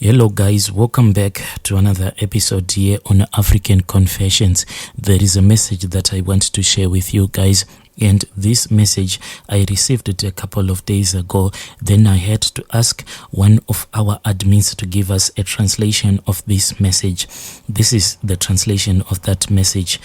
Hello guys, welcome back to another episode here on African Confessions. There is a message that I want to share with you guys, and this message I received it a couple of days ago. Then I had to ask one of our admins to give us a translation of this message. This is the translation of that message.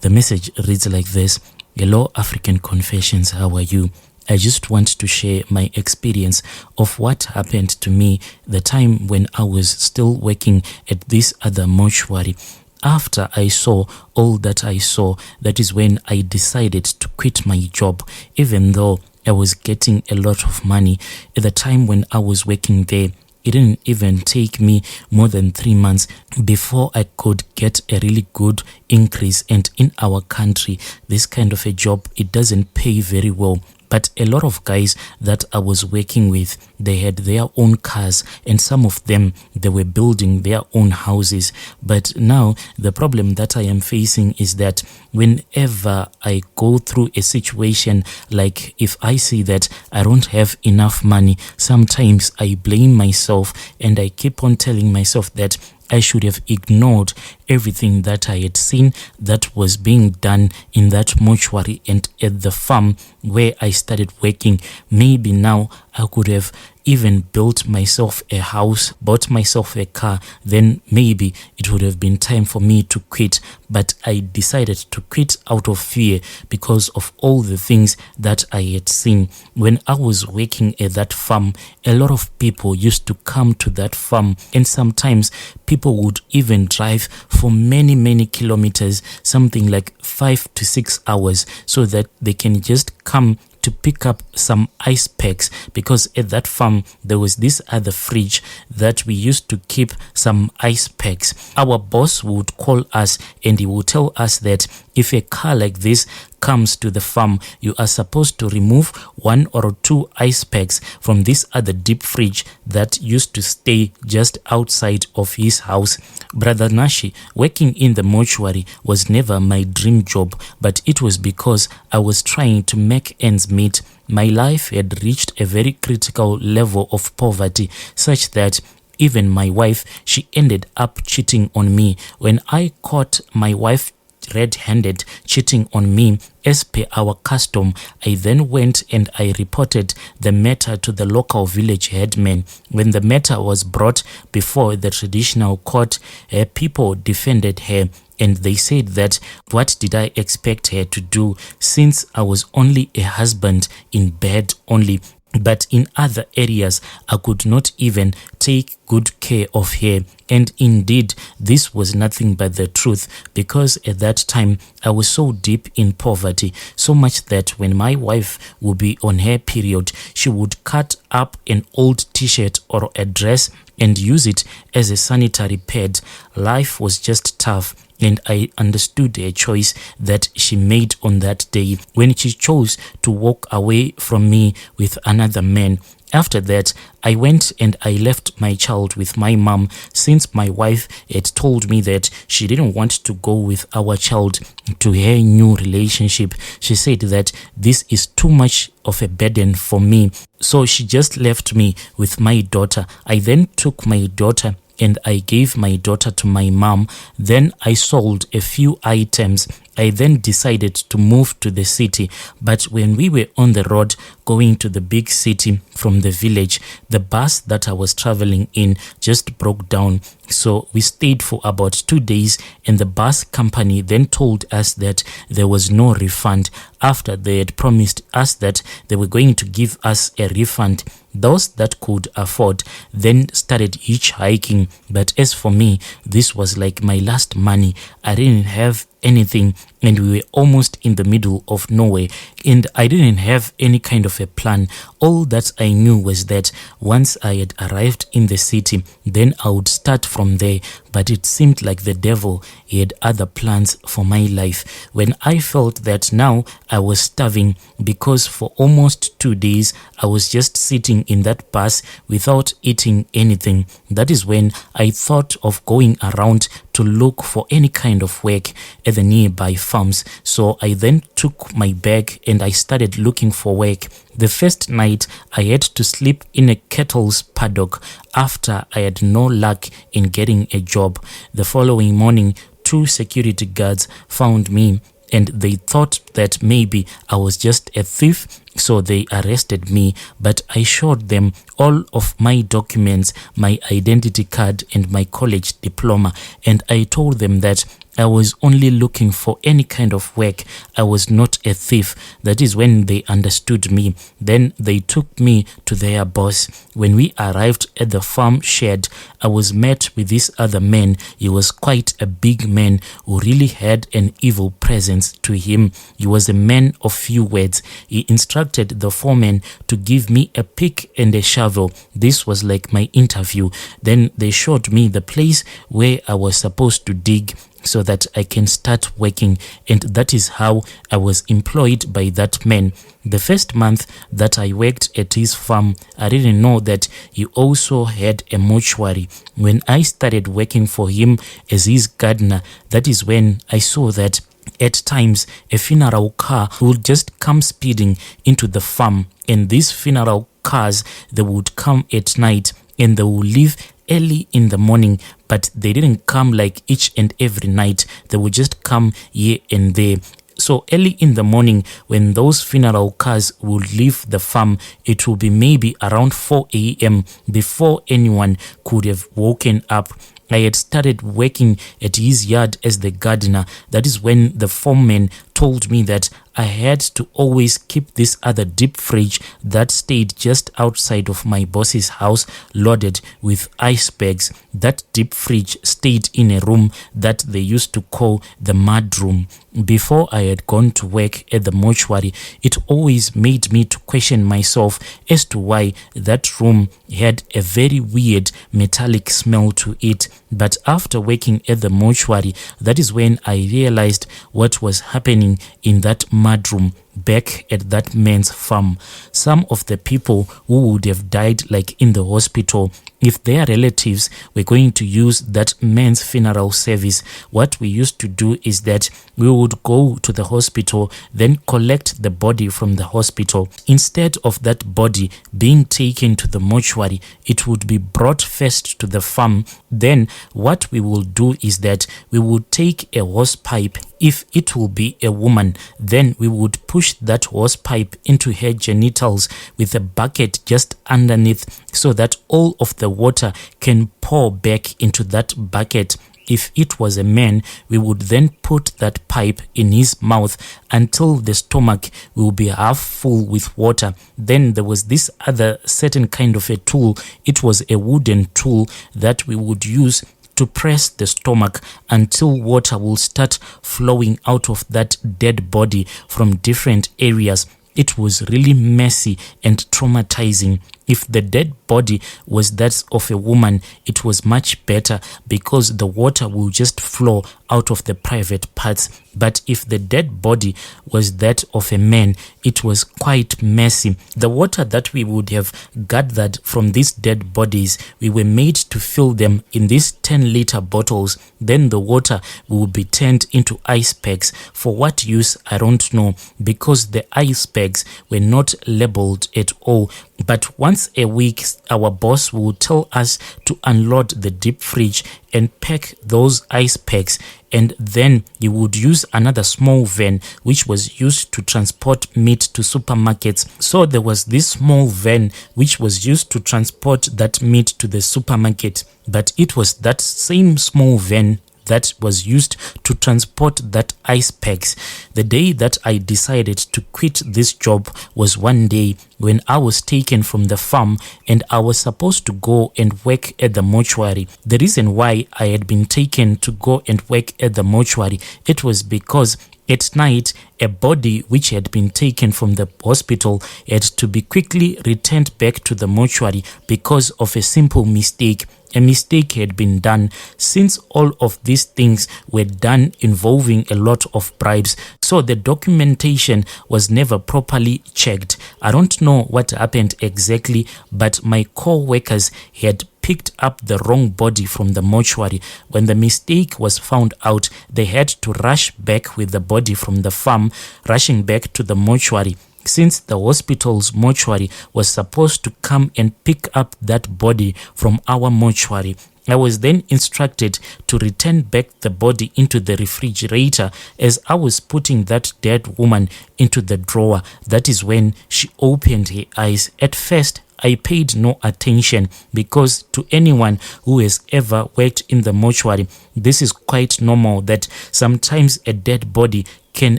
The message reads like this: Hello African Confessions, how are you? I just want to share my experience of what happened to me the time when I was still working at this other mortuary. After I saw all that I saw, that is when I decided to quit my job, even though I was getting a lot of money. At the time when I was working there, it didn't even take me more than 3 months before I could get a really good increase. And in our country, this kind of a job, it doesn't pay very well. But a lot of guys that I was working with, they had their own cars, and some of them, they were building their own houses. But now the problem that I am facing is that whenever I go through a situation, like if I see that I don't have enough money, sometimes I blame myself and I keep on telling myself that I should have ignored everything that I had seen that was being done in that mortuary and at the farm where I started working. Maybe now I could have even built myself a house, bought myself a car, then maybe it would have been time for me to quit. But I decided to quit out of fear because of all the things that I had seen. When I was working at that farm, a lot of people used to come to that farm, and sometimes people would even drive for many kilometers, something like 5 to 6 hours, so that they can just come to pick up some ice packs, because at that farm there was this other fridge that we used to keep some ice packs. Our boss would call us and he would tell us that if a car like this comes to the farm, you are supposed to remove 1 or 2 ice packs from this other deep fridge that used to stay just outside of his house. Brother Nashi, working in the mortuary was never my dream job, but it was because I was trying to make ends meet. My life had reached a very critical level of poverty, such that even my wife, she ended up cheating on me. When I caught my wife red-handed cheating on me, as per our custom, I then went and I reported the matter to the local village headman. When the matter was brought before the traditional court, her people defended her, and they said that what did I expect her to do, since I was only a husband in bed only, but in other areas I could not even take good care of her. And indeed, this was nothing but the truth, because at that time I was so deep in poverty, so much that when my wife would be on her period, she would cut up an old t-shirt or a dress and use it as a sanitary pad. Life was just tough, and I understood a choice that she made on that day when she chose to walk away from me with another man. After that, I went and I left my child with my mom, since my wife had told me that she didn't want to go with our child to her new relationship. She said that this is too much of a burden for me. So she just left me with my daughter. I then took my daughter and I gave my daughter to my mom. Then I sold a few items. I then decided to move to the city. But when we were on the road going to the big city from the village, the bus that I was traveling in just broke down. So we stayed for about 2 days, and the bus company then told us that there was no refund, after they had promised us that they were going to give us a refund. Those that could afford then started hitchhiking. But as for me, this was like my last money. I didn't have anything, and we were almost in the middle of nowhere, and I didn't have any kind of a plan. All that I knew was that once I had arrived in the city, then I would start from there. But it seemed like the devil, he had other plans for my life. When I felt that now I was starving, because for almost 2 days I was just sitting in that bus without eating anything, that is when I thought of going around to look for any kind of work at the nearby farms. So I then took my bag and I started looking for work. The first night I had to sleep in a cattle's paddock after I had no luck in getting a job. The following morning, 2 security guards found me and they thought that maybe I was just a thief, so they arrested me. But I showed them all of my documents, my identity card and my college diploma, and I told them that I was only looking for any kind of work. I was not a thief. That is when they understood me. Then they took me to their boss. When we arrived at the farm shed, I was met with this other man. He was quite a big man who really had an evil presence to him. He was a man of few words. He instructed the foreman to give me a pick and a shovel. This was like my interview. Then they showed me the place where I was supposed to dig so that I can start working, and that is how I was employed by that man. The first month that I worked at his farm, I didn't know that he also had a mortuary. When I started working for him as his gardener, that is when I saw that at times a funeral car would just come speeding into the farm, and these funeral cars, they would come at night and they would leave early in the morning, but they didn't come like each and every night. They would just come here and there. So early in the morning, when those funeral cars would leave the farm, it will be maybe around 4 a.m. before anyone could have woken up. I had started working at his yard as the gardener. That is when the foreman told me that I had to always keep this other deep fridge that stayed just outside of my boss's house loaded with ice bags. That deep fridge stayed in a room that they used to call the mud room. Before I had gone to work at the mortuary, it always made me to question myself as to why that room had a very weird metallic smell to it. But after working at the mortuary, that is when I realized what was happening in that mudroom back at that man's farm. Some of the people who would have died like in the hospital, if their relatives were going to use that man's funeral service, what we used to do is that we would go to the hospital, then collect the body from the hospital. Instead of that body being taken to the mortuary, it would be brought first to the farm. Then what we will do is that we would take a hose pipe. If it will be a woman, then we would push that hose pipe into her genitals with a bucket just underneath so that all of the water can pour back into that bucket. If it was a man, we would then put that pipe in his mouth until the stomach will be half full with water. Then there was this other certain kind of a tool. It was a wooden tool that we would use to press the stomach until water will start flowing out of that dead body from different areas. It was really messy and traumatizing. If the dead body was that of a woman, it was much better because the water will just flow out of the private parts. But if the dead body was that of a man, it was quite messy. The water that we would have gathered from these dead bodies, we were made to fill them in these 10-liter bottles. Then the water will be turned into ice packs. For what use, I don't know, because the ice packs were not labeled at all. But once a week, our boss will tell us to unload the deep fridge and pack those ice packs, and then he would use another small van which was used to transport meat to supermarkets. So there was this small van which was used to transport that meat to the supermarket, but it was that same small van that was used to transport that ice packs. The day that I decided to quit this job was one day when I was taken from the farm and I was supposed to go and work at the mortuary. The reason why I had been taken to go and work at the mortuary, it was because at night, a body which had been taken from the hospital had to be quickly returned back to the mortuary because of a simple mistake. a mistake had been done. Since all of these things were done involving a lot of bribes, so the documentation was never properly checked. I don't know what happened exactly, but my co-workers had picked up the wrong body from the mortuary. When the mistake was found out, they had to rush back with the body from the farm, rushing back to the mortuary. Since the hospital's mortuary was supposed to come and pick up that body from our mortuary, I was then instructed to return back the body into the refrigerator. As I was putting that dead woman into the drawer, that is when she opened her eyes. At first, I paid no attention because to anyone who has ever worked in the mortuary, this is quite normal that sometimes a dead body can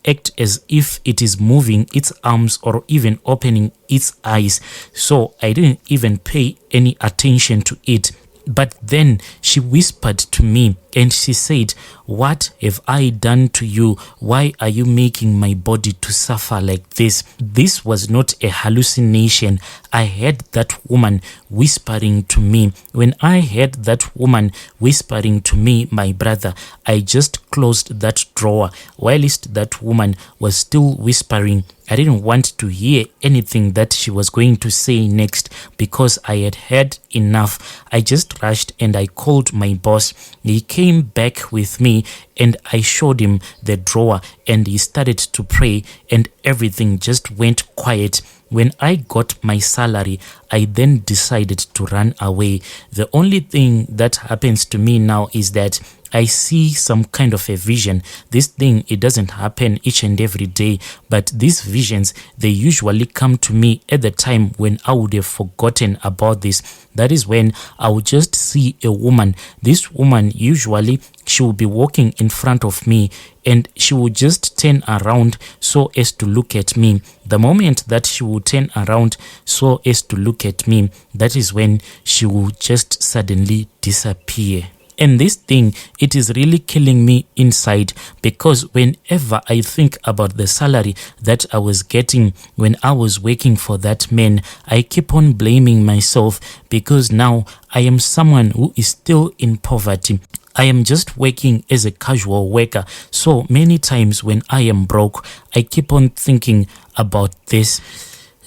act as if it is moving its arms or even opening its eyes. So I didn't even pay any attention to it. But then she whispered to me and she said, "What have I done to you? Why are you making my body to suffer like this?" This was not a hallucination. I heard that woman whispering to me. When I heard that woman whispering to me, my brother, I just closed that drawer. Whilst that woman was still whispering, I didn't want to hear anything that she was going to say next because I had heard enough. I just rushed and I called my boss. He came back with me and I showed him the drawer and he started to pray and everything just went quiet. When I got my salary, I then decided to run away. The only thing that happens to me now is that I see some kind of a vision. This thing, it doesn't happen each and every day, but these visions, they usually come to me at the time when I would have forgotten about this. That is when I would just see a woman. This woman, usually, she will be walking in front of me and she will just turn around so as to look at me. The moment that she will turn around so as to look at me, that is when she will just suddenly disappear. And this thing, it is really killing me inside because whenever I think about the salary that I was getting when I was working for that man, I keep on blaming myself because now I am someone who is still in poverty. I am just working as a casual worker. So many times when I am broke, I keep on thinking about this.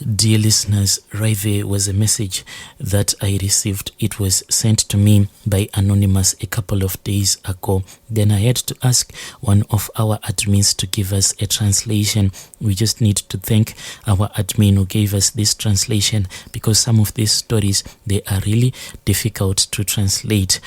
Dear listeners, right there was a message that I received. It was sent to me by Anonymous a couple of days ago. Then I had to ask one of our admins to give us a translation. We just need to thank our admin who gave us this translation because some of these stories, they are really difficult to translate.